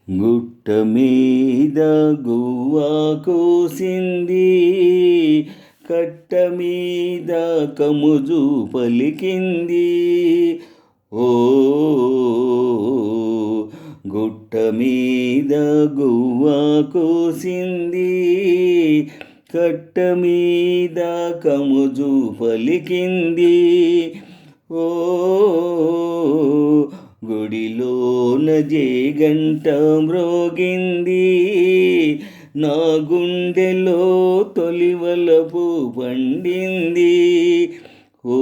గుట్ట మీద గువ్వ కోసింది, కట్ట మీద కముజు పలికింది. ఓ గుట్ట మీద గువ్వ కోసింది, కట్ట మీద కముజు పలికింది. ఓ గుడిలోన జేగంట మ్రోగింది, నా గుండెలో తొలివలపు పండింది. ఓ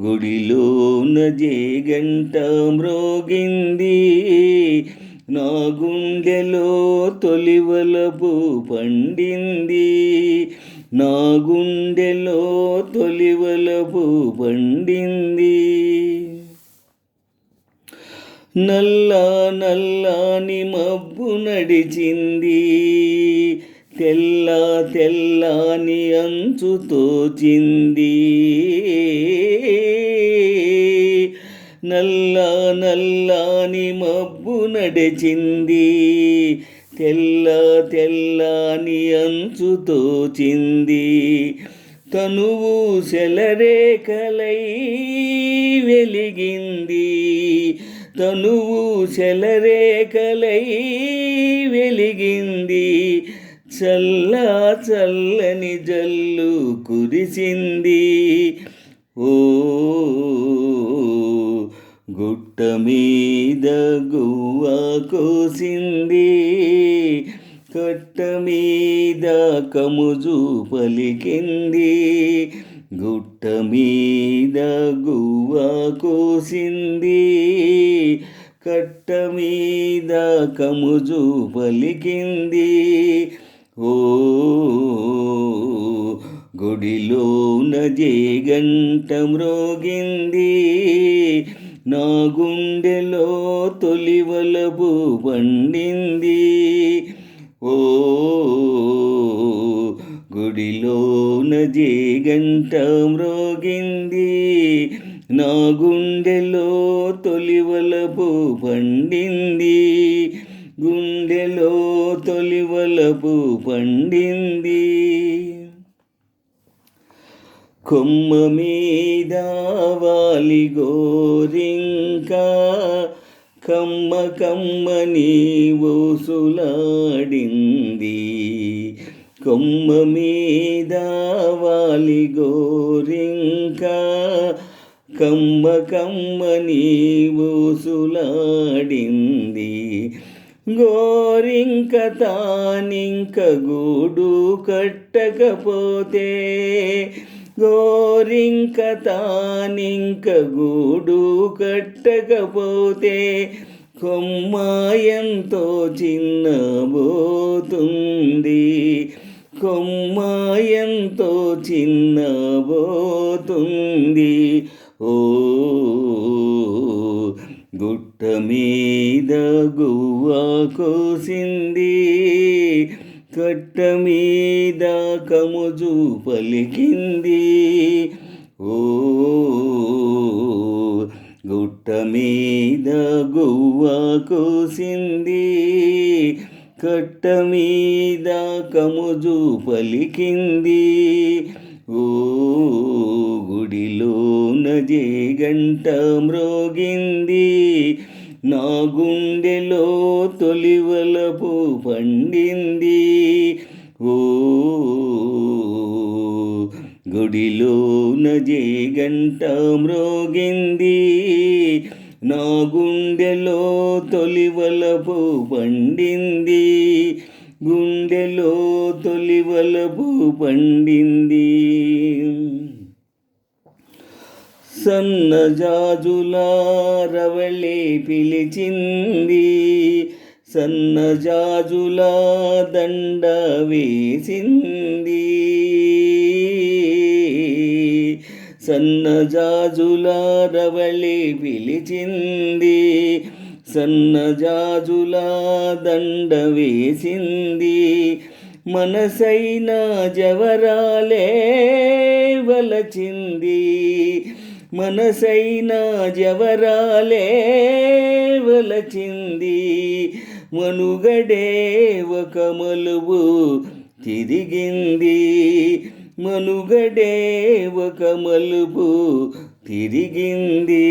గుడిలోన జేగంట మ్రోగింది, నా గుండెలో తొలివలపు పండింది. నా గుండెలో తొలివలపు పండింది. నల్ల నల్లాని మబ్బు నడిచింది, తెల్ల తెల్లాని అంచు తోచింది. నల్ల నల్లాని మబ్బు నడిచింది, తెల్ల తెల్లాని అంచు తోచింది. తనువు సెలరేఖలై వెలిగింది, తనువు సెలరేఖలై వెలిగింది. చల్ల చల్లని జల్లు కురిసింది. ఓ గుట్ట మీద గువ్వ కోసింది, కట్ట మీద కముజు పలికింది. గుట్ట మీద గువ్వ కోసింది, కట్ట మీద కముజు పలికింది. ఓ గుడిలోన జేగంట మ్రోగింది, నా గుండెలో తొలివలపు పండింది. ఓ గుడిలోన జేగంట మ్రోగింది, నా గుండెలో తొలివలపు పండింది. గుండెలో తొలివలపు పండింది. కొమ్మ మీద వాలి గోరింక, కమ్మ కమ్మని ఊసులాడింది. కొమ్మ మీద వాలి గోరింక, కమ్మ కమ్మని ఊసులాడింది. గోరింక తానింక గూడు కట్టకపోతే, గోరింక తానింక గూడు కట్టకపోతే, కొమ్మ ఎంతో చిన్నబోతుంది, కొమ్మ ఎంతో చిన్నబోతుంది. ఓ గుట్ట మీద గువ్వ కోసింది, కట్ట మీద కముజు పలికింది. ఓ గుట్ట మీద గువ్వ కోసింది, కట్ట మీద కముజు పలికింది. ఓ గుడిలోన జేగంట మ్రోగింది, నా గుండెలో తొలివలపు పండింది. ఓ గుడిలోన జేగంట మ్రోగింది, నా గుండెలో తొలివలపు పండింది. గుండెలో తొలివలపు పండింది. సన్నజాజుల రవళి పిలిచింది, సన్నజాజుల దండ వేసింది. సన్నజాజుల రవళి పిలిచింది, సన్నజాజుల దండ వేసింది. మనసైన జవరాలే వలచింది, మనసైన జవరాలే తలచింది. మనుగడే ఒక మలుపు తిరిగింది, మనుగడే ఒక మలుపు తిరిగింది.